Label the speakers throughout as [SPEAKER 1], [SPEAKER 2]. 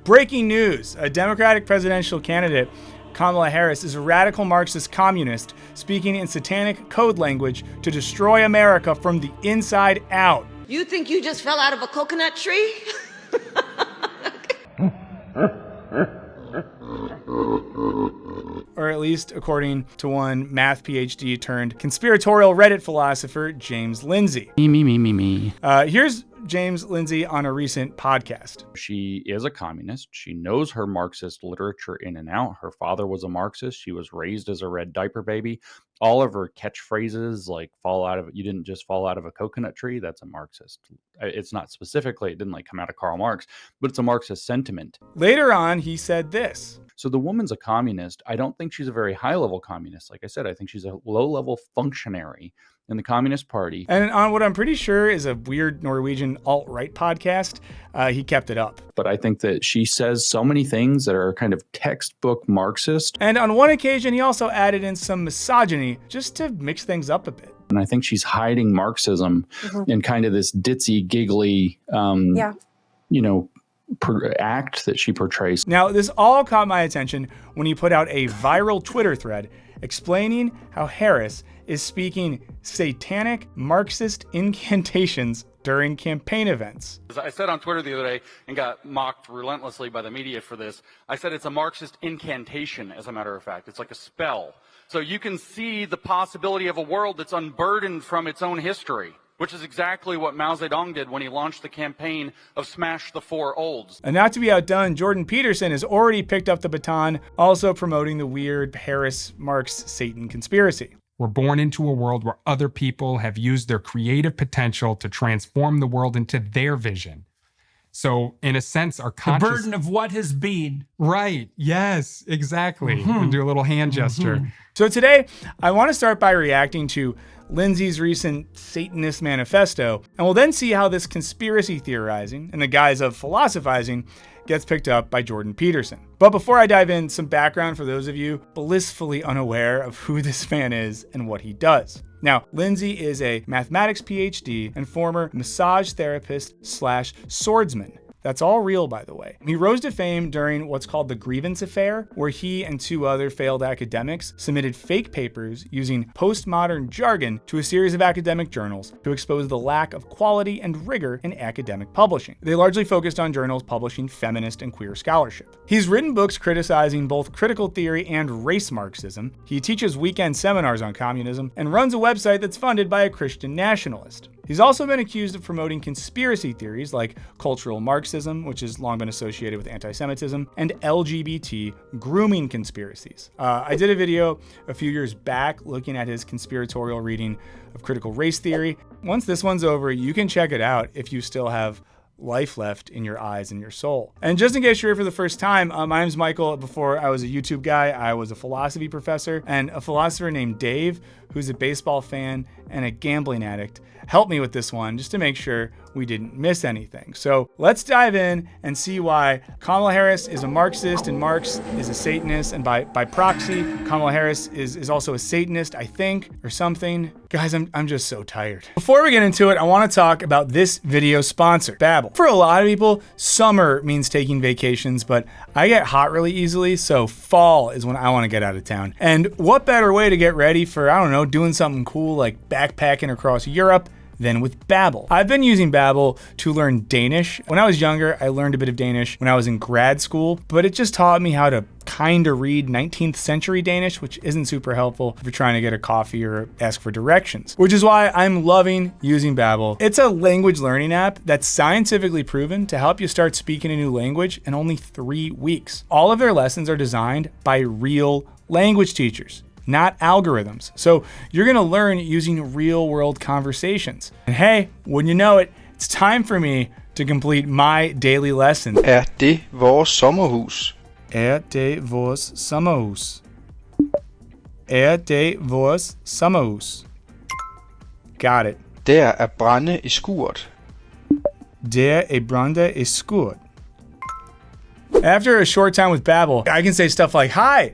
[SPEAKER 1] Breaking news, a Democratic presidential candidate, Kamala Harris, is a radical Marxist communist speaking in satanic code language to destroy America from the inside out.
[SPEAKER 2] You think you just fell out of a coconut tree?
[SPEAKER 1] Or at least according to one math PhD turned conspiratorial Reddit philosopher, James Lindsay.
[SPEAKER 3] Me.
[SPEAKER 1] Here's James Lindsay on a recent podcast.
[SPEAKER 3] She is a communist. She knows her Marxist literature in and out. Her father was a Marxist. She was raised as a red diaper baby. All of her catchphrases, like you didn't just fall out of a coconut tree, that's a Marxist. It's not specifically, it didn't come out of Karl Marx, but it's a Marxist sentiment.
[SPEAKER 1] Later on, he said this.
[SPEAKER 3] So the woman's a communist. I don't think she's a very high-level communist. Like I said, I think she's a low-level functionary in the Communist Party.
[SPEAKER 1] And on what I'm pretty sure is a weird Norwegian alt-right podcast, he kept it up.
[SPEAKER 3] But I think that she says so many things that are kind of textbook Marxist.
[SPEAKER 1] And on one occasion, he also added in some misogyny just to mix things up a bit.
[SPEAKER 3] And I think she's hiding Marxism in kind of this ditzy, giggly, act that she portrays.
[SPEAKER 1] Now, this all caught my attention when he put out a viral Twitter thread explaining how Harris is speaking satanic Marxist incantations during campaign events.
[SPEAKER 4] I said on Twitter the other day and got mocked relentlessly by the media for this. I said it's a Marxist incantation, as a matter of fact. It's like a spell. So you can see the possibility of a world that's unburdened from its own history, which is exactly what Mao Zedong did when he launched the campaign of Smash the Four Olds.
[SPEAKER 1] And not to be outdone, Jordan Peterson has already picked up the baton, also promoting the weird Harris-Marx-Satan conspiracy.
[SPEAKER 5] We're born into a world where other people have used their creative potential to transform the world into their vision. So, in a sense, our conscious...
[SPEAKER 6] The burden of what has been.
[SPEAKER 5] Right. Yes, exactly. We'll do a little hand gesture.
[SPEAKER 1] So today, I want to start by reacting to Lindsay's recent Satanist manifesto, and we'll then see how this conspiracy theorizing, in the guise of philosophizing, gets picked up by Jordan Peterson. But before I dive in, some background for those of you blissfully unaware of who this man is and what he does. Now, Lindsay is a mathematics PhD and former massage therapist / swordsman. That's all real, by the way. He rose to fame during what's called the Grievance Affair, where he and two other failed academics submitted fake papers using postmodern jargon to a series of academic journals to expose the lack of quality and rigor in academic publishing. They largely focused on journals publishing feminist and queer scholarship. He's written books criticizing both critical theory and race Marxism. He teaches weekend seminars on communism and runs a website that's funded by a Christian nationalist. He's also been accused of promoting conspiracy theories like cultural Marxism, which has long been associated with anti-Semitism, and LGBT grooming conspiracies. I did a video a few years back looking at his conspiratorial reading of critical race theory. Once this one's over, you can check it out if you still have life left in your eyes and your soul. And just in case you're here for the first time, my name's Michael. Before I was a YouTube guy, I was a philosophy professor, and a philosopher named Dave, who's a baseball fan and a gambling addict, helped me with this one just to make sure we didn't miss anything. So let's dive in and see why Kamala Harris is a Marxist and Marx is a Satanist, and by proxy, Kamala Harris is also a Satanist, I think, or something. Guys, I'm just so tired. Before we get into it, I want to talk about this video sponsor, Babbel. For a lot of people, summer means taking vacations, but I get hot really easily, so fall is when I want to get out of town. And what better way to get ready for, I don't know, doing something cool like backpacking across Europe than with Babbel. I've been using Babbel to learn Danish. When I was younger, I learned a bit of Danish when I was in grad school, but it just taught me how to kind of read 19th century Danish, which isn't super helpful if you're trying to get a coffee or ask for directions, which is why I'm loving using Babbel. It's a language learning app that's scientifically proven to help you start speaking a new language in only 3 weeks. All of their lessons are designed by real language teachers, not algorithms. So you're gonna learn using real world conversations. And hey, wouldn't you know it, it's time for me to complete my daily lesson.
[SPEAKER 7] Det vores sommerhus?
[SPEAKER 1] Det vores sommerhus? Det vores sommerhus? Got it.
[SPEAKER 7] Der brænde i skuret.
[SPEAKER 1] Der brænde i skuret. After a short time with Babbel, I can say stuff like, "Hi,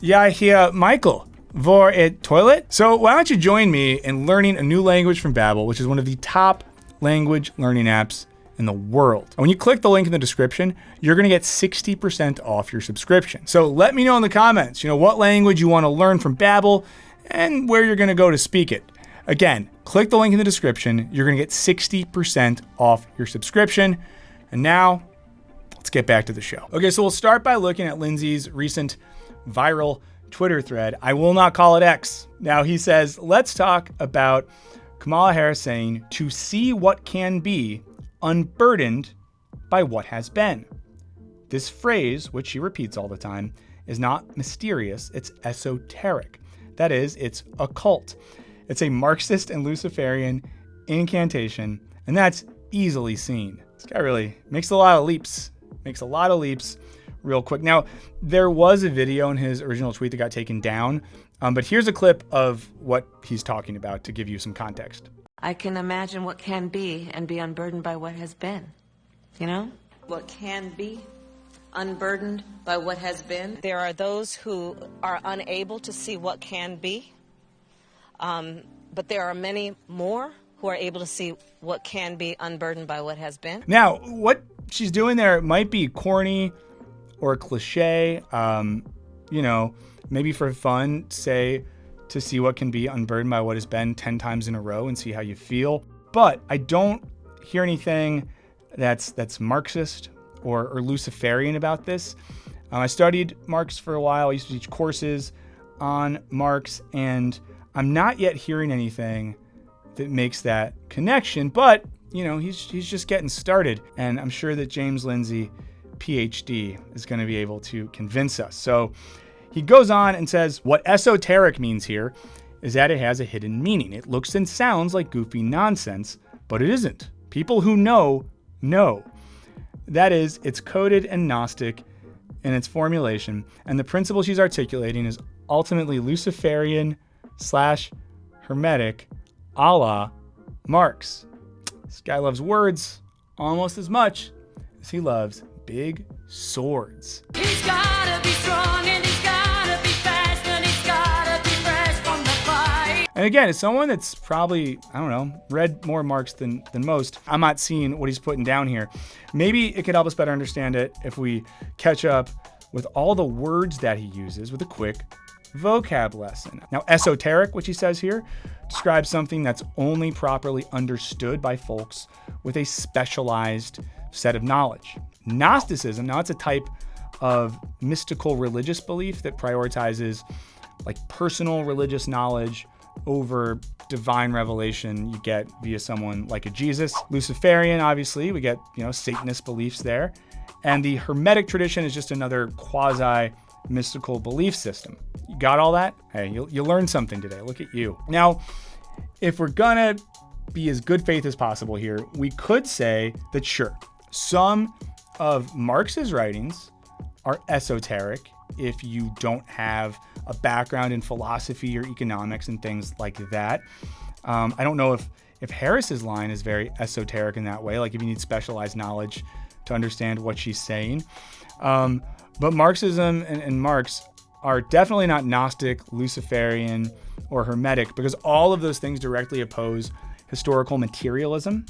[SPEAKER 1] jeg hear Michael. Hvor et toilet?" So why don't you join me in learning a new language from Babbel, which is one of the top language learning apps in the world. And when you click the link in the description, you're going to get 60% off your subscription. So let me know in the comments, what language you want to learn from Babbel and where you're going to go to speak it. Again, click the link in the description. You're going to get 60% off your subscription. And now, let's get back to the show. Okay, so we'll start by looking at Lindsay's recent viral Twitter thread. I will not call it X. Now, he says, let's talk about Kamala Harris saying to see what can be unburdened by what has been. This phrase, which she repeats all the time, is not mysterious, it's esoteric. That is, it's occult. It's a Marxist and Luciferian incantation, and that's easily seen. This guy really makes a lot of leaps real quick. Now, there was a video in his original tweet that got taken down, but here's a clip of what he's talking about to give you some context.
[SPEAKER 6] I can imagine what can be and be unburdened by what has been.
[SPEAKER 2] What can be unburdened by what has been.
[SPEAKER 6] There are those who are unable to see what can be, but there are many more who are able to see what can be unburdened by what has been.
[SPEAKER 1] Now, what she's doing there might be corny or cliche, maybe for fun, say, to see what can be unburdened by what has been 10 times in a row and see how you feel. But I don't hear anything that's Marxist or Luciferian about this. I studied Marx for a while. I used to teach courses on Marx, and I'm not yet hearing anything that makes that connection. But, he's just getting started, and I'm sure that James Lindsay, PhD, is going to be able to convince us. So he goes on and says, what esoteric means here is that it has a hidden meaning. It looks and sounds like goofy nonsense, but it isn't. People who know. That is, it's coded and Gnostic in its formulation, and the principle she's articulating is ultimately Luciferian/Hermetic a la Marx. This guy loves words almost as much as he loves big swords.
[SPEAKER 8] He's gotta be strong and he's gotta be fast and he's gotta be fresh from the fight.
[SPEAKER 1] And again, as someone that's probably, read more Marx than most, I'm not seeing what he's putting down here. Maybe it could help us better understand it if we catch up with all the words that he uses with a quick vocab lesson. Now, esoteric, which he says here, describes something that's only properly understood by folks with a specialized set of knowledge. Gnosticism, now it's a type of mystical religious belief that prioritizes personal religious knowledge over divine revelation you get via someone like a Jesus. Luciferian, obviously, we get, Satanist beliefs there. And the Hermetic tradition is just another quasi-mystical belief system. You got all that? Hey, you learned something today. Look at you. Now, if we're gonna be as good faith as possible here, we could say that sure, some of Marx's writings are esoteric if you don't have a background in philosophy or economics and things like that. I don't know if Harris's line is very esoteric in that way, like if you need specialized knowledge to understand what she's saying. But Marxism and Marx are definitely not Gnostic, Luciferian, or Hermetic, because all of those things directly oppose historical materialism,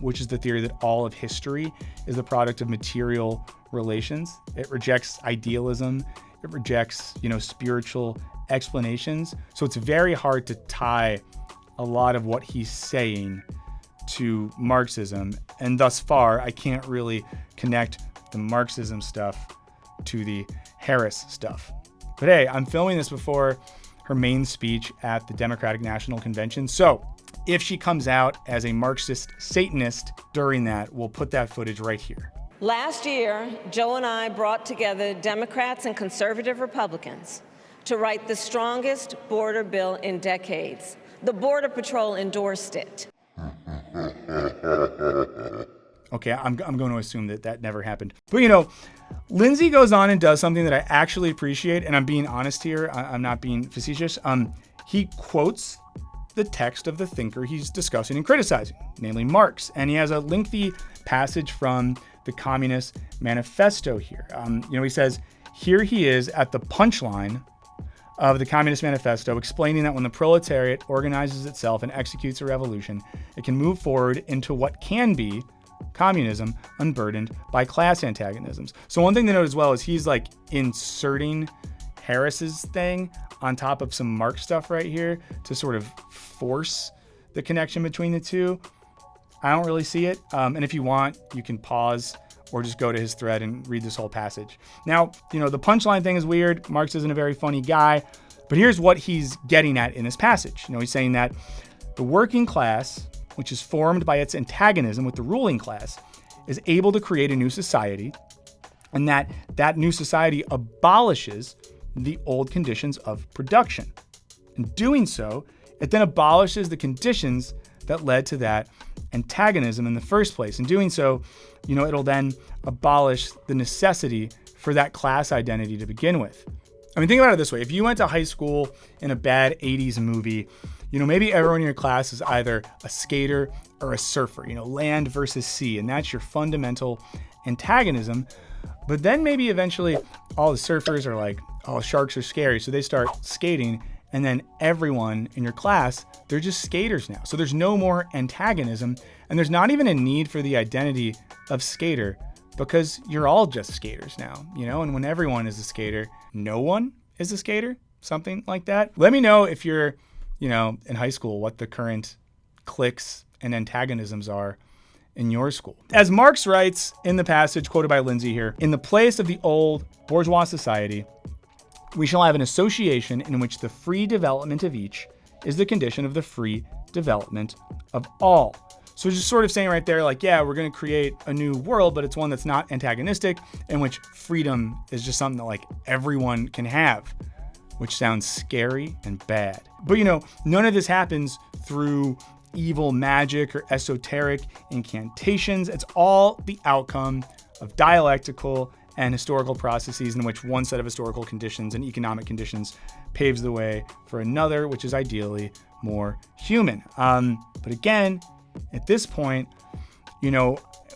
[SPEAKER 1] which is the theory that all of history is the product of material relations. It rejects idealism. It rejects, spiritual explanations. So it's very hard to tie a lot of what he's saying to Marxism. And thus far, I can't really connect the Marxism stuff to the Harris stuff. But hey, I'm filming this before her main speech at the Democratic National Convention. So if she comes out as a Marxist Satanist during that, we'll put that footage right here.
[SPEAKER 6] Last year, Joe and I brought together Democrats and conservative Republicans to write the strongest border bill in decades. The Border Patrol endorsed it.
[SPEAKER 1] Okay, I'm going to assume that never happened. But Lindsay goes on and does something that I actually appreciate, and I'm being honest here. I'm not being facetious. He quotes the text of the thinker he's discussing and criticizing, namely Marx. And he has a lengthy passage from the Communist Manifesto here. He says, here he is at the punchline of the Communist Manifesto, explaining that when the proletariat organizes itself and executes a revolution, it can move forward into what can be communism unburdened by class antagonisms. So one thing to note as well is he's like inserting Harris's thing on top of some Marx stuff right here to sort of force the connection between the two. I don't really see it. And if you want, you can pause or just go to his thread and read this whole passage. Now, the punchline thing is weird. Marx isn't a very funny guy, but here's what he's getting at in this passage. He's saying that the working class, which is formed by its antagonism with the ruling class, is able to create a new society, and that new society abolishes the old conditions of production. In doing so, it then abolishes the conditions that led to that antagonism in the first place. In doing so, it'll then abolish the necessity for that class identity to begin with. I mean, think about it this way. If you went to high school in a bad 80s movie, maybe everyone in your class is either a skater or a surfer, land versus sea, and that's your fundamental antagonism. But then maybe eventually all the surfers are like, oh, sharks are scary, so they start skating, and then everyone in your class, they're just skaters now. So there's no more antagonism, and there's not even a need for the identity of skater because you're all just skaters now, and when everyone is a skater, no one is a skater, something like that. Let me know if you're, in high school, what the current cliques and antagonisms are in your school. As Marx writes in the passage quoted by Lindsay here, in the place of the old bourgeois society, we shall have an association in which the free development of each is the condition of the free development of all. So just sort of saying right there, like, yeah, we're going to create a new world, but it's one that's not antagonistic, in which freedom is just something that like everyone can have, which sounds scary and bad. But none of this happens through evil magic or esoteric incantations. It's all the outcome of dialectical and historical processes in which one set of historical conditions and economic conditions paves the way for another, which is ideally more human. But again, at this point,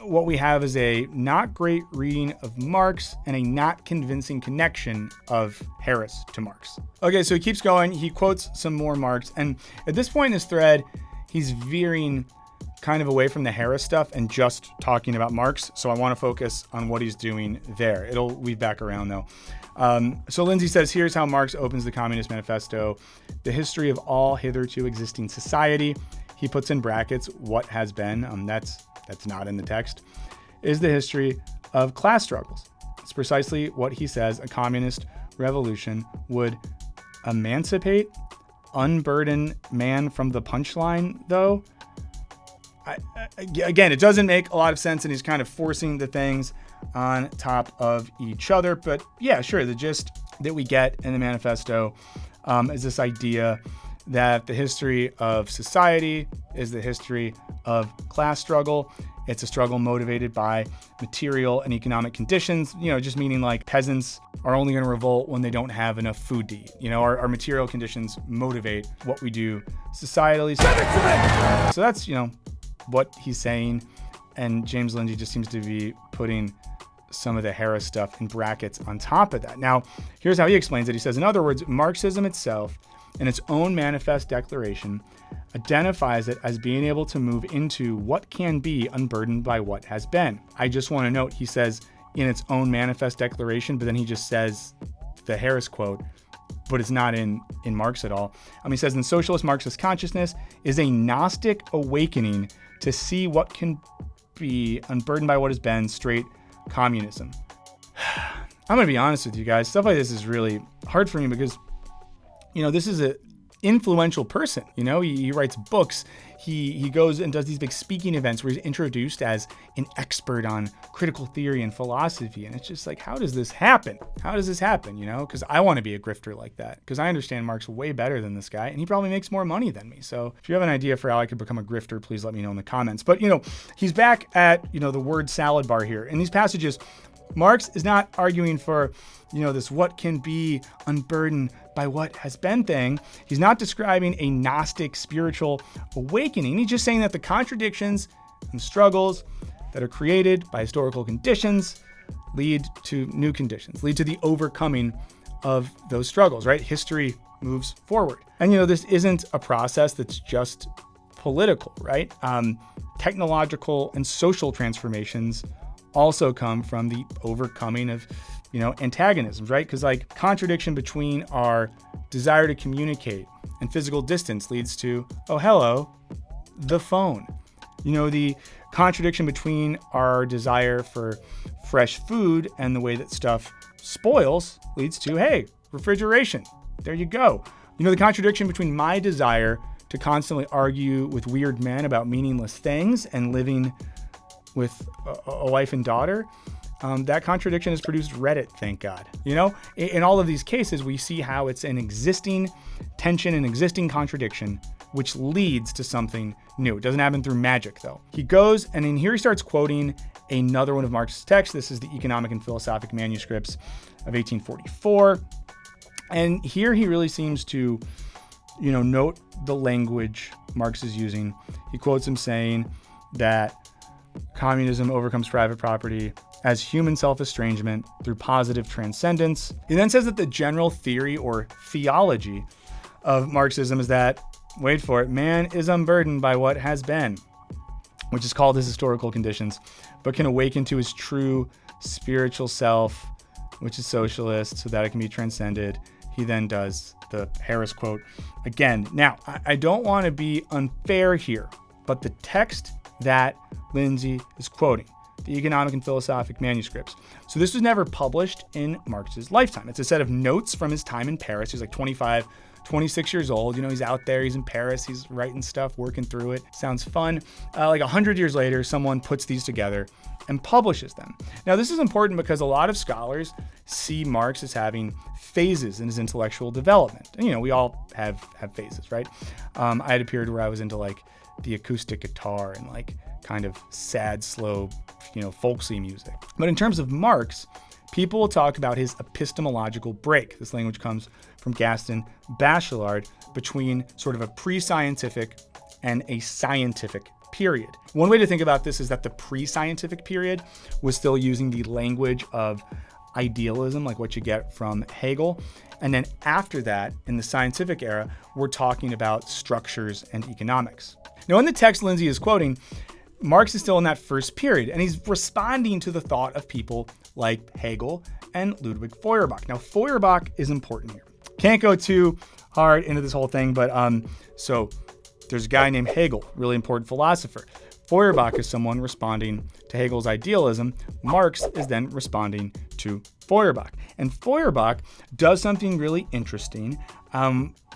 [SPEAKER 1] what we have is a not great reading of Marx and a not convincing connection of Harris to Marx. Okay, so he keeps going. He quotes some more Marx. And at this point in this thread, he's veering kind of away from the Harris stuff and just talking about Marx. So I want to focus on what he's doing there. It'll weave back around though. So Lindsay says, here's how Marx opens the Communist Manifesto. The history of all hitherto existing society. He puts in brackets what has been. That's not in the text. Is the history of class struggles. It's precisely what he says a communist revolution would emancipate, unburden man from the punchline, though. Again, it doesn't make a lot of sense, and he's kind of forcing the things on top of each other. But yeah, sure, the gist that we get in the manifesto is this idea that the history of society is the history of class struggle. It's a struggle motivated by material and economic conditions, just meaning like peasants are only going to revolt when they don't have enough food to eat. Our material conditions motivate what we do societally. So that's, what he's saying. And James Lindsay just seems to be putting some of the Harris stuff in brackets on top of that. Now, here's how he explains it. He says, in other words, Marxism itself, in its own manifest declaration, identifies it as being able to move into what can be unburdened by what has been. I just want to note, he says in its own manifest declaration, but then he just says the Harris quote, but it's not in Marx at all. He says, in socialist Marxist consciousness is a Gnostic awakening to see what can be unburdened by what has been, straight communism. I'm going to be honest with you guys. Stuff like this is really hard for me because this is an influential person. He writes books. He goes and does these big speaking events where he's introduced as an expert on critical theory and philosophy. And it's just like, how does this happen? Because I want to be a grifter like that because I understand Marx way better than this guy. And he probably makes more money than me. So if you have an idea for how I could become a grifter, please let me know in the comments. But, he's back at, the word salad bar here. In these passages, Marx is not arguing for, this what can be unburdened by what has been thing. He's not describing a Gnostic spiritual awakening. He's just saying that the contradictions and struggles that are created by historical conditions lead to new conditions, lead to the overcoming of those struggles, right? History moves forward. And, this isn't a process that's just political, right? technological and social transformations also come from the overcoming of, antagonisms, right? Because like contradiction between our desire to communicate and physical distance leads to, oh, hello, the phone. The contradiction between our desire for fresh food and the way that stuff spoils leads to, hey, refrigeration. There you go. The contradiction between my desire to constantly argue with weird men about meaningless things and living with a wife and daughter, that contradiction has produced Reddit, thank God. In all of these cases, we see how it's an existing tension, an existing contradiction, which leads to something new. It doesn't happen through magic, though. He goes, and in here he starts quoting another one of Marx's texts. This is the Economic and Philosophic Manuscripts of 1844. And here he really seems to, note the language Marx is using. He quotes him saying that communism overcomes private property as human self-estrangement through positive transcendence. He then says that the general theory or theology of Marxism is that, wait for it, man is unburdened by what has been, which is called his historical conditions, but can awaken to his true spiritual self, which is socialist, so that it can be transcended. He then does the Harris quote again. Now, I don't want to be unfair here, but the text that Lindsay is quoting, the Economic and Philosophic Manuscripts. So this was never published in Marx's lifetime. It's a set of notes from his time in Paris. He's like 25, 26 years old. He's out there, he's in Paris, he's writing stuff, working through it. Sounds fun. Like 100 years later, someone puts these together and publishes them. Now, this is important because a lot of scholars see Marx as having phases in his intellectual development. And, we all have phases, right? I had a period where I was into like the acoustic guitar and like kind of sad, slow, folksy music. But in terms of Marx, people will talk about his epistemological break. This language comes from Gaston Bachelard, between sort of a pre-scientific and a scientific period. One way to think about this is that the pre-scientific period was still using the language of idealism, like what you get from Hegel. And then after that, in the scientific era, we're talking about structures and economics. Now, in the text Lindsay is quoting, Marx is still in that first period, and he's responding to the thought of people like Hegel and Ludwig Feuerbach. Now, Feuerbach is important here. Can't go too hard into this whole thing, but so there's a guy named Hegel, really important philosopher. Feuerbach is someone responding to Hegel's idealism. Marx is then responding to Feuerbach. And Feuerbach does something really interesting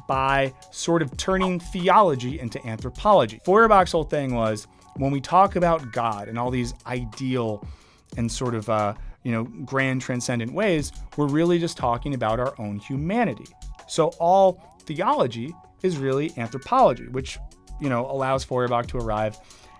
[SPEAKER 1] by sort of turning theology into anthropology. Feuerbach's whole thing was, when we talk about God and all these ideal and sort of grand transcendent ways, we're really just talking about our own humanity. So all theology is really anthropology, which allows Feuerbach to arrive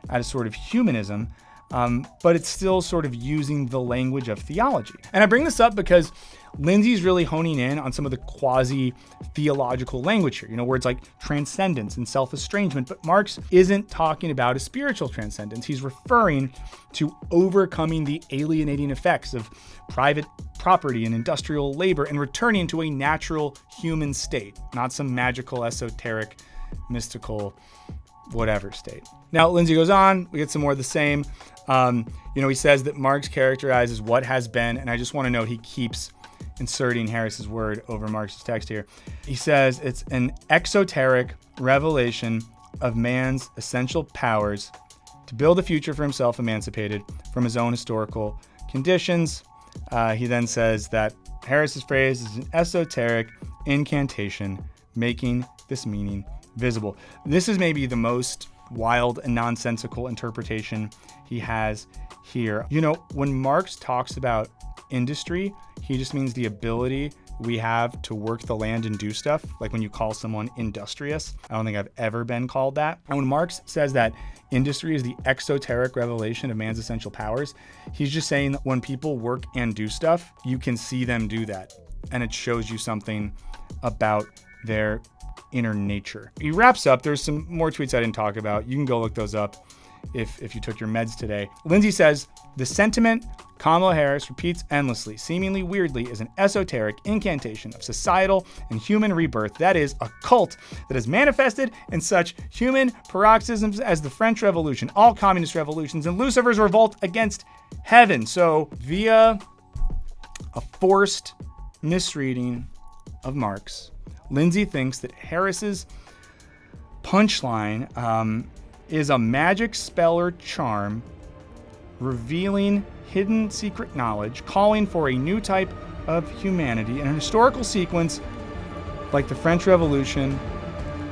[SPEAKER 1] at a sort of humanism, but it's still sort of using the language of theology. And I bring this up because Lindsay's really honing in on some of the quasi-theological language here, where it's like transcendence and self-estrangement, but Marx isn't talking about a spiritual transcendence. He's referring to overcoming the alienating effects of private property and industrial labor and returning to a natural human state, not some magical, esoteric, mystical, whatever state. Now, Lindsay goes on, we get some more of the same. He says that Marx characterizes what has been, and I just want to note he keeps inserting Harris's word over Marx's text here. He says it's an exoteric revelation of man's essential powers to build a future for himself emancipated from his own historical conditions. He then says that Harris's phrase is an esoteric incantation making this meaning visible. This is maybe the most wild and nonsensical interpretation he has here. When Marx talks about industry, he just means the ability we have to work the land and do stuff. Like when you call someone industrious, I don't think I've ever been called that. And when Marx says that industry is the exoteric revelation of man's essential powers, he's just saying that when people work and do stuff, you can see them do that. And it shows you something about their inner nature. He wraps up. There's some more tweets I didn't talk about. You can go look those up if you took your meds today. Lindsay says, the sentiment Kamala Harris repeats endlessly, seemingly weirdly, is an esoteric incantation of societal and human rebirth. That is, a cult that is manifested in such human paroxysms as the French Revolution, all communist revolutions, and Lucifer's revolt against heaven. So, via a forced misreading of Marx, Lindsay thinks that Harris's punchline is a magic spell or charm revealing hidden secret knowledge, calling for a new type of humanity in a historical sequence like the French Revolution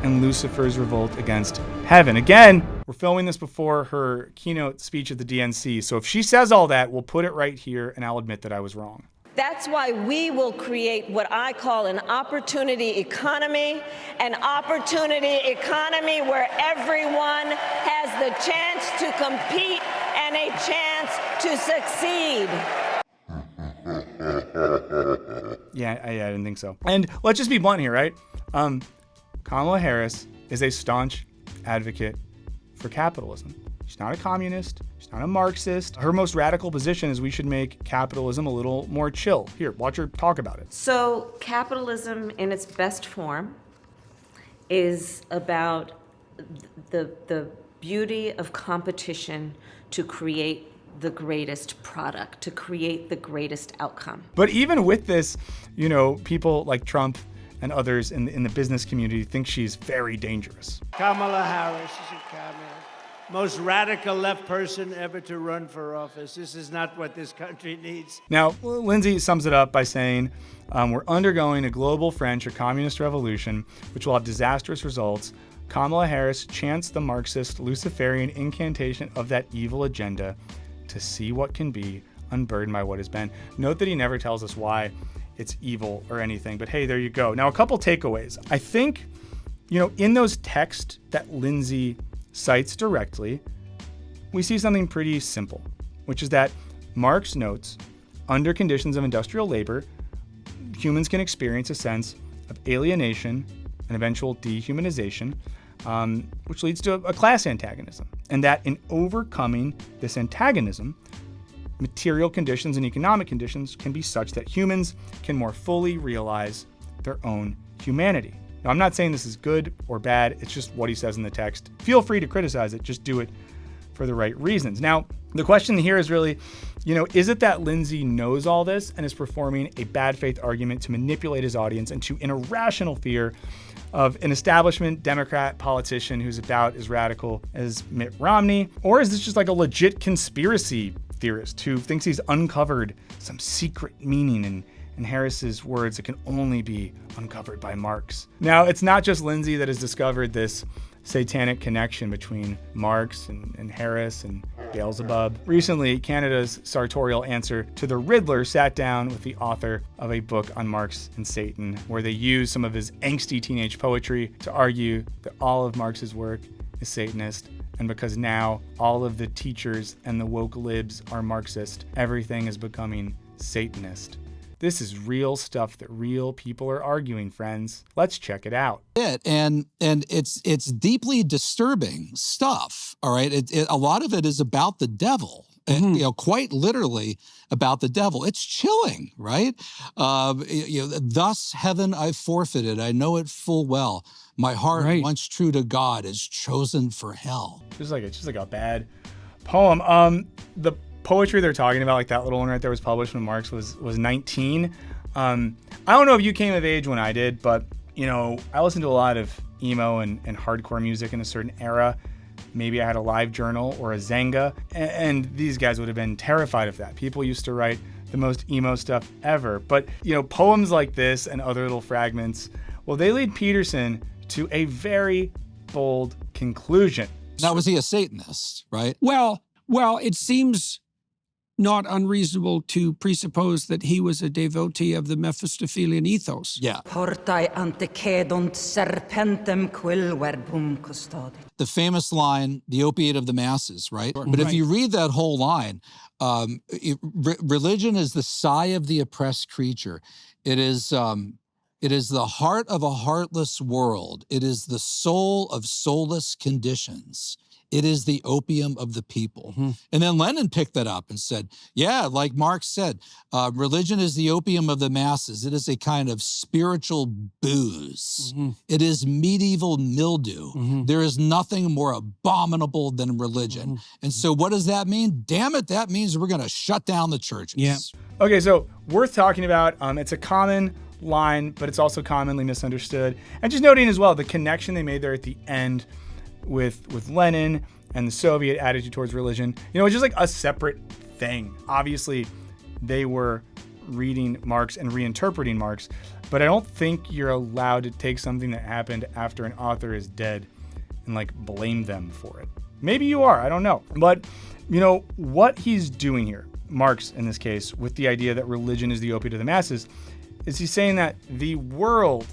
[SPEAKER 1] and Lucifer's revolt against heaven. Again, we're filming this before her keynote speech at the DNC, so if she says all that, we'll put it right here and I'll admit that I was wrong.
[SPEAKER 6] That's why we will create what I call an opportunity economy where everyone has the chance to compete and a chance to succeed.
[SPEAKER 1] Yeah, I didn't think so. And let's just be blunt here, right? Kamala Harris is a staunch advocate for capitalism. She's not a communist. She's not a Marxist. Her most radical position is we should make capitalism a little more chill. Here, watch her talk about it.
[SPEAKER 6] So capitalism in its best form is about the beauty of competition to create the greatest product, to create the greatest outcome.
[SPEAKER 1] But even with this, you know, people like Trump and others in the business community think she's very dangerous.
[SPEAKER 9] Kamala Harris is a communist. Most radical left person ever to run for office. This is not what this country needs.
[SPEAKER 1] Now, Lindsay sums it up by saying, we're undergoing a global French or communist revolution, which will have disastrous results. Kamala Harris chants the Marxist Luciferian incantation of that evil agenda to see what can be unburdened by what has been. Note that he never tells us why it's evil or anything, but hey, there you go. Now, a couple takeaways. I think, you know, in those texts that Lindsay cites directly, we see something pretty simple, which is that Marx notes, under conditions of industrial labor, humans can experience a sense of alienation and eventual dehumanization, which leads to a class antagonism. And that in overcoming this antagonism, material conditions and economic conditions can be such that humans can more fully realize their own humanity. Now, I'm not saying this is good or bad. It's just what he says in the text. Feel free to criticize it. Just do it for the right reasons. Now, the question here is really, you know, is it that Lindsay knows all this and is performing a bad faith argument to manipulate his audience into an irrational fear of an establishment Democrat politician who's about as radical as Mitt Romney? Or is this just like a legit conspiracy theorist who thinks he's uncovered some secret meaning in Harris's words that can only be uncovered by Marx? Now, it's not just Lindsay that has discovered this satanic connection between Marx and Harris and Beelzebub. Recently, Canada's sartorial answer to the Riddler sat down with the author of a book on Marx and Satan, where they use some of his angsty teenage poetry to argue that all of Marx's work is Satanist. And because now all of the teachers and the woke libs are Marxist, everything is becoming Satanist. This is real stuff that real people are arguing, friends. Let's check it out.
[SPEAKER 10] And it's deeply disturbing stuff. All right, a lot of it is about the devil. And, you know, quite literally about the devil. It's chilling, right? Thus heaven I forfeited. I know it full well. My heart, once true to God, is chosen for hell. It's
[SPEAKER 1] just like a bad poem. The poetry they're talking about, like that little one right there, was published when Marx was 19. I don't know if you came of age when I did, but you know, I listened to a lot of emo and hardcore music in a certain era. Maybe I had a live journal or a Zanga, and these guys would have been terrified of that. People used to write the most emo stuff ever. But, you know, poems like this and other little fragments, well, they lead Peterson to a very bold conclusion.
[SPEAKER 10] Now, was he a Satanist, right?
[SPEAKER 11] Well, it seems not unreasonable to presuppose that he was a devotee of the Mephistophelian ethos.
[SPEAKER 10] Yeah.
[SPEAKER 12] Portae antecedunt serpentem quil verbum custodit.
[SPEAKER 10] The famous line, the opiate of the masses, right? But if you read that whole line, religion is the sigh of the oppressed creature. It is the heart of a heartless world. It is the soul of soulless conditions. It is the opium of the people. And then Lenin picked that up and said, yeah, like Marx said, religion is the opium of the masses. It is a kind of spiritual booze. It is medieval mildew. There is nothing more abominable than religion. And so what does that mean? Damn it, that means we're going to shut down the churches.
[SPEAKER 11] Yeah.
[SPEAKER 1] Okay, so worth talking about. It's a common line, but it's also commonly misunderstood. And just noting as well the connection they made there at the end with Lenin and the Soviet attitude towards religion. You know, it's just like a separate thing. Obviously, they were reading Marx and reinterpreting Marx, but I don't think you're allowed to take something that happened after an author is dead and like blame them for it. Maybe you are, I don't know. But, you know, what he's doing here, Marx in this case, with the idea that religion is the opiate of the masses, is he's saying that the world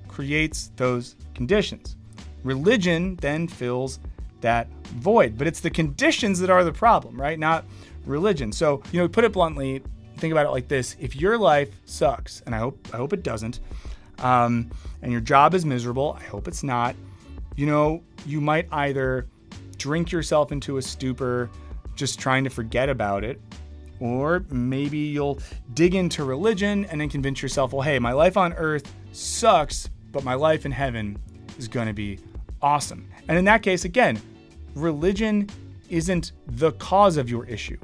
[SPEAKER 1] creates those conditions. Religion then fills that void, but it's the conditions that are the problem, right? Not religion. So, you know, put it bluntly, think about it like this. If your life sucks, and I hope it doesn't, and your job is miserable, I hope it's not, you know, you might either drink yourself into a stupor just trying to forget about it, or maybe you'll dig into religion and then convince yourself, well, hey, my life on earth sucks, but my life in heaven is going to be awesome. And in that case, again, religion isn't the cause of your issue.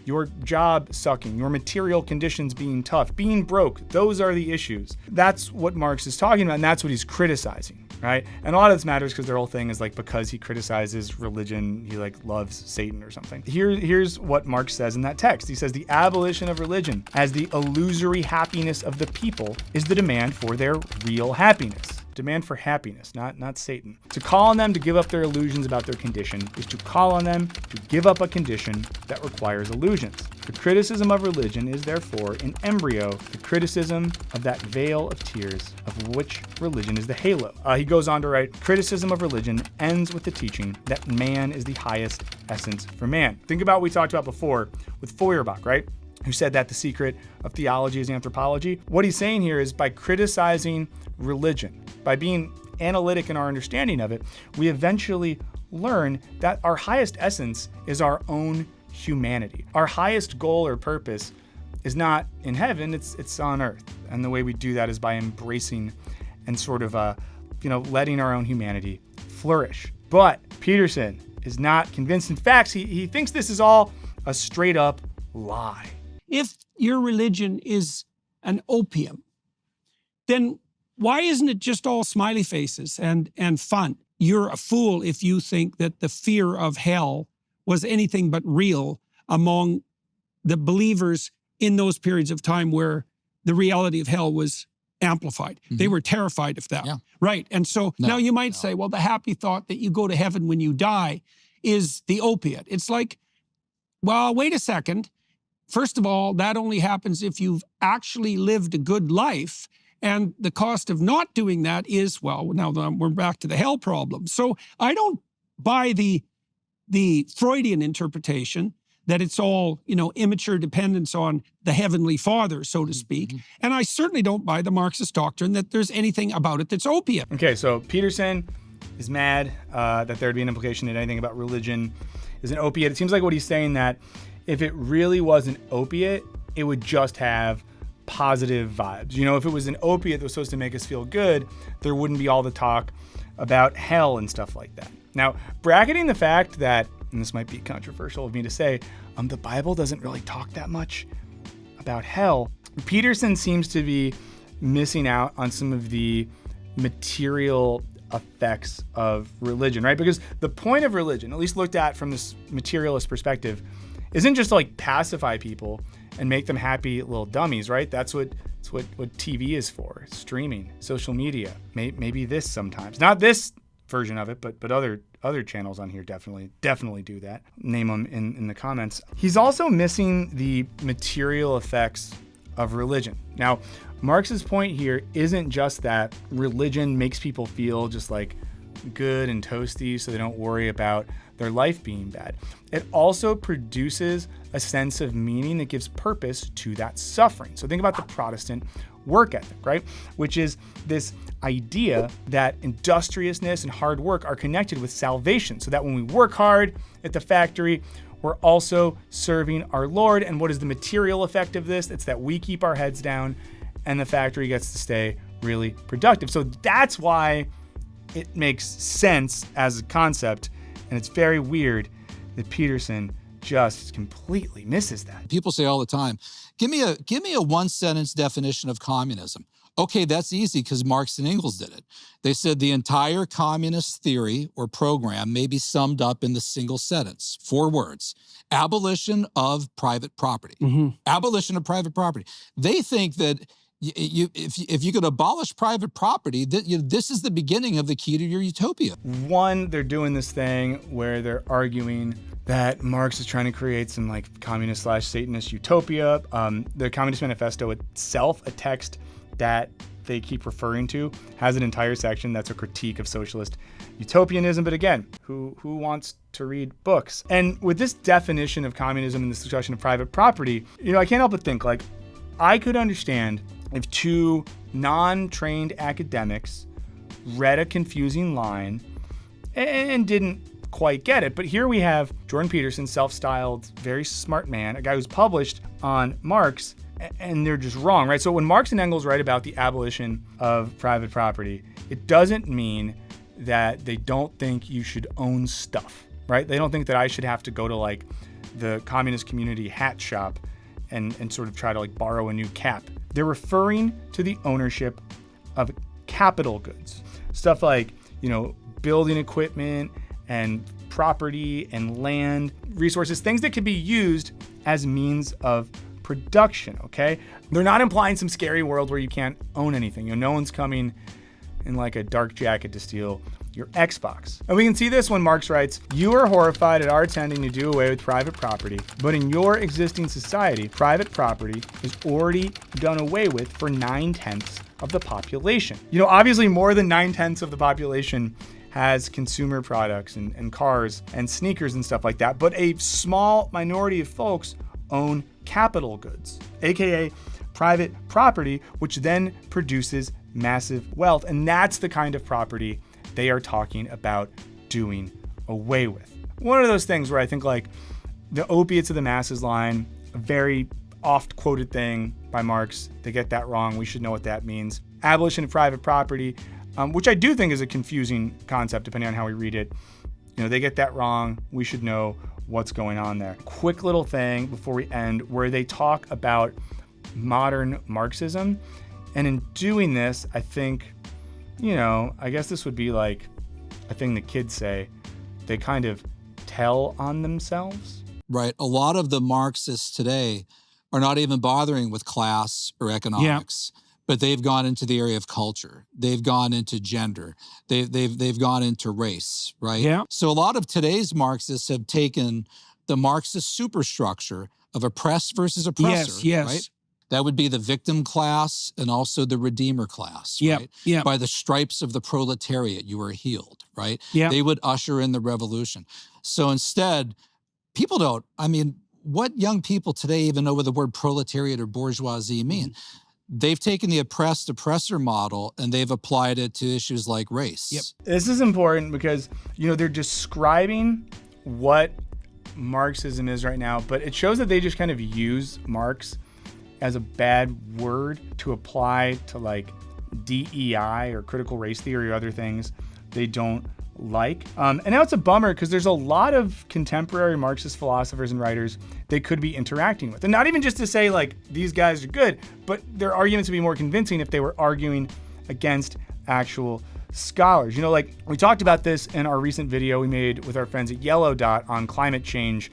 [SPEAKER 1] Your job sucking, your material conditions being tough, being broke, those are the issues. That's what Marx is talking about, and that's what he's criticizing, right? And a lot of this matters because their whole thing is like because he criticizes religion, he like loves Satan or something. Here's what Marx says in that text. He says, the abolition of religion as the illusory happiness of the people is the demand for their real happiness. Demand for happiness, not Satan. To call on them to give up their illusions about their condition is to call on them to give up a condition that requires illusions. The criticism of religion is therefore in embryo the criticism of that veil of tears of which religion is the halo. He goes on to write, criticism of religion ends with the teaching that man is the highest essence for man. Think about what we talked about before with Feuerbach, right? Who said that the secret of theology is anthropology. What he's saying here is by criticizing religion, by being analytic in our understanding of it, we eventually learn that our highest essence is our own humanity. Our highest goal or purpose is not in heaven, it's on earth. And the way we do that is by embracing and sort of, letting our own humanity flourish. But Peterson is not convinced. In fact, he thinks this is all a straight up lie.
[SPEAKER 11] If your religion is an opium, then why isn't it just all smiley faces and fun? You're a fool if you think that the fear of hell was anything but real among the believers in those periods of time where the reality of hell was amplified. They were terrified of that. Yeah. Right. And so now you might say, well, the happy thought that you go to heaven when you die is the opiate. It's like, well, wait a second. First of all, that only happens if you've actually lived a good life. And the cost of not doing that is, well, now we're back to the hell problem. So I don't buy the Freudian interpretation that it's all, immature dependence on the Heavenly Father, so to speak. And I certainly don't buy the Marxist doctrine that there's anything about it that's opiate.
[SPEAKER 1] Okay, so Peterson is mad that there'd be an implication that anything about religion is an opiate. It seems like what he's saying that if it really was an opiate, it would just have positive vibes. If it was an opiate that was supposed to make us feel good, there wouldn't be all the talk about hell and stuff like that. Now, bracketing the fact that, and this might be controversial of me to say, the Bible doesn't really talk that much about hell, Peterson seems to be missing out on some of the material effects of religion, right? Because the point of religion, at least looked at from this materialist perspective, isn't just to like pacify people and make them happy little dummies, right? That's what TV is for, streaming, social media, maybe this sometimes. Not this version of it, but other channels on here definitely do that. Name them in the comments. He's also missing the material effects of religion. Now, Marx's point here isn't just that religion makes people feel just like good and toasty so they don't worry about their life being bad. It also produces a sense of meaning that gives purpose to that suffering. So think about the Protestant work ethic, right? Which is this idea that industriousness and hard work are connected with salvation, so that when we work hard at the factory, we're also serving our Lord. And what is the material effect of this? It's that we keep our heads down and the factory gets to stay really productive. So that's why it makes sense as a concept. And it's very weird that Peterson just completely misses that.
[SPEAKER 10] People say all the time, give me a one-sentence definition of communism. Okay, that's easy because Marx and Engels did it. They said the entire communist theory or program may be summed up in the single sentence, 4 words: abolition of private property. Abolition of private property. They think that if you could abolish private property, this is the beginning of the key to your utopia.
[SPEAKER 1] One, they're doing this thing where they're arguing that Marx is trying to create some like communist/Satanist utopia. The Communist Manifesto itself, a text that they keep referring to, has an entire section that's a critique of socialist utopianism. But again, who wants to read books? And with this definition of communism and this discussion of private property, I can't help but think, like, I could understand if 2 non-trained academics read a confusing line and didn't quite get it. But here we have Jordan Peterson, self-styled, very smart man, a guy who's published on Marx, and they're just wrong, right? So when Marx and Engels write about the abolition of private property, it doesn't mean that they don't think you should own stuff, right? They don't think that I should have to go to like the communist community hat shop and sort of try to like borrow a new cap. They're referring to the ownership of capital goods, stuff like, building equipment and property and land, resources, things that could be used as means of production, okay? They're not implying some scary world where you can't own anything. No one's coming in like a dark jacket to steal your Xbox. And we can see this when Marx writes, "You are horrified at our tending to do away with private property, but in your existing society, private property is already done away with for 9/10 of the population." Obviously more than 9/10 of the population has consumer products and cars and sneakers and stuff like that, but a small minority of folks own capital goods, aka private property, which then produces massive wealth. And that's the kind of property they are talking about doing away with. One of those things where I think like the opiates of the masses line, a very oft quoted thing by Marx, they get that wrong. We should know what that means. Abolition of private property, which I do think is a confusing concept depending on how we read it. They get that wrong. We should know what's going on there. Quick little thing before we end where they talk about modern Marxism. And in doing this, I think, I guess this would be like a thing the kids say. They kind of tell on themselves.
[SPEAKER 10] Right. A lot of the Marxists today are not even bothering with class or economics, but they've gone into the area of culture. They've gone into gender. They've gone into race, right?
[SPEAKER 11] Yeah.
[SPEAKER 10] So a lot of today's Marxists have taken the Marxist superstructure of oppressed versus oppressor,
[SPEAKER 11] Yes.
[SPEAKER 10] right? That would be the victim class and also the redeemer class, right?
[SPEAKER 11] Yeah.
[SPEAKER 10] By the stripes of the proletariat, you were healed, right?
[SPEAKER 11] Yeah.
[SPEAKER 10] They would usher in the revolution. So instead, people don't, what young people today even know what the word proletariat or bourgeoisie mean? They've taken the oppressed oppressor model and they've applied it to issues like race.
[SPEAKER 11] Yep.
[SPEAKER 1] This is important because, they're describing what Marxism is right now, but it shows that they just kind of use Marx as a bad word to apply to like DEI or critical race theory or other things they don't like. And now it's a bummer because there's a lot of contemporary Marxist philosophers and writers they could be interacting with. And not even just to say like these guys are good, but their arguments would be more convincing if they were arguing against actual scholars. Like we talked about this in our recent video we made with our friends at Yellow Dot on climate change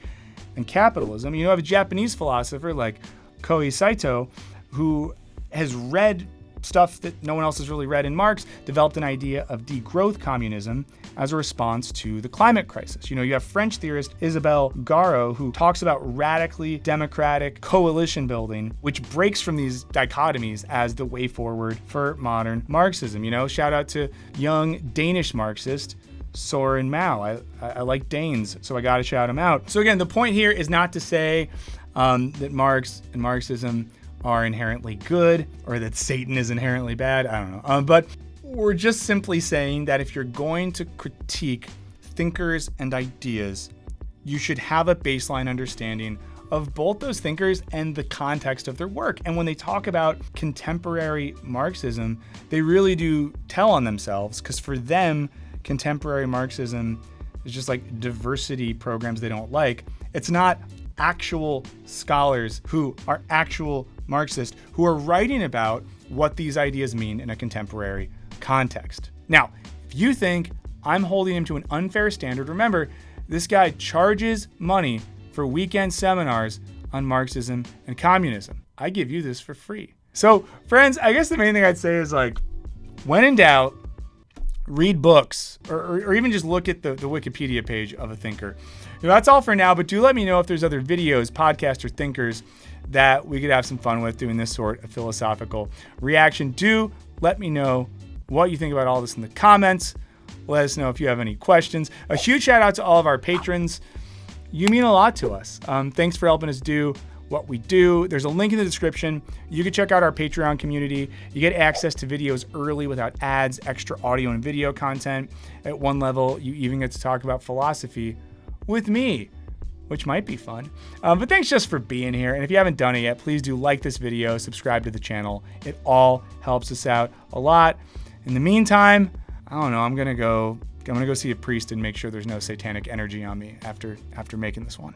[SPEAKER 1] and capitalism. You have a Japanese philosopher like Kohei Saito, who has read stuff that no one else has really read in Marx, developed an idea of degrowth communism as a response to the climate crisis. You have French theorist Isabelle Garot, who talks about radically democratic coalition building, which breaks from these dichotomies as the way forward for modern Marxism. Shout out to young Danish Marxist Soren Mao. I like Danes, so I got to shout him out. So again, the point here is not to say that Marx and Marxism are inherently good or that Satan is inherently bad. I don't know. But we're just simply saying that if you're going to critique thinkers and ideas, you should have a baseline understanding of both those thinkers and the context of their work. And when they talk about contemporary Marxism, they really do tell on themselves, because for them, contemporary Marxism is just like diversity programs they don't like. It's not actual scholars who are actual Marxists who are writing about what these ideas mean in a contemporary context. Now, if you think I'm holding him to an unfair standard, remember, this guy charges money for weekend seminars on Marxism and communism. I give you this for free. So, friends, I guess the main thing I'd say is, like, when in doubt, read books or even just look at the Wikipedia page of a thinker. That's all for now, but do let me know if there's other videos, podcasts, or thinkers that we could have some fun with doing this sort of philosophical reaction. Do let me know what you think about all this in the comments. Let us know if you have any questions. A huge shout out to all of our patrons. You mean a lot to us. Thanks for helping us do what we do. There's a link in the description. You can check out our Patreon community. You get access to videos early without ads, extra audio and video content. At one level, you even get to talk about philosophy with me, which might be fun. But thanks just for being here. And if you haven't done it yet, please do like this video, subscribe to the channel. It all helps us out a lot. In the meantime, I don't know, I'm gonna go see a priest and make sure there's no satanic energy on me after making this one.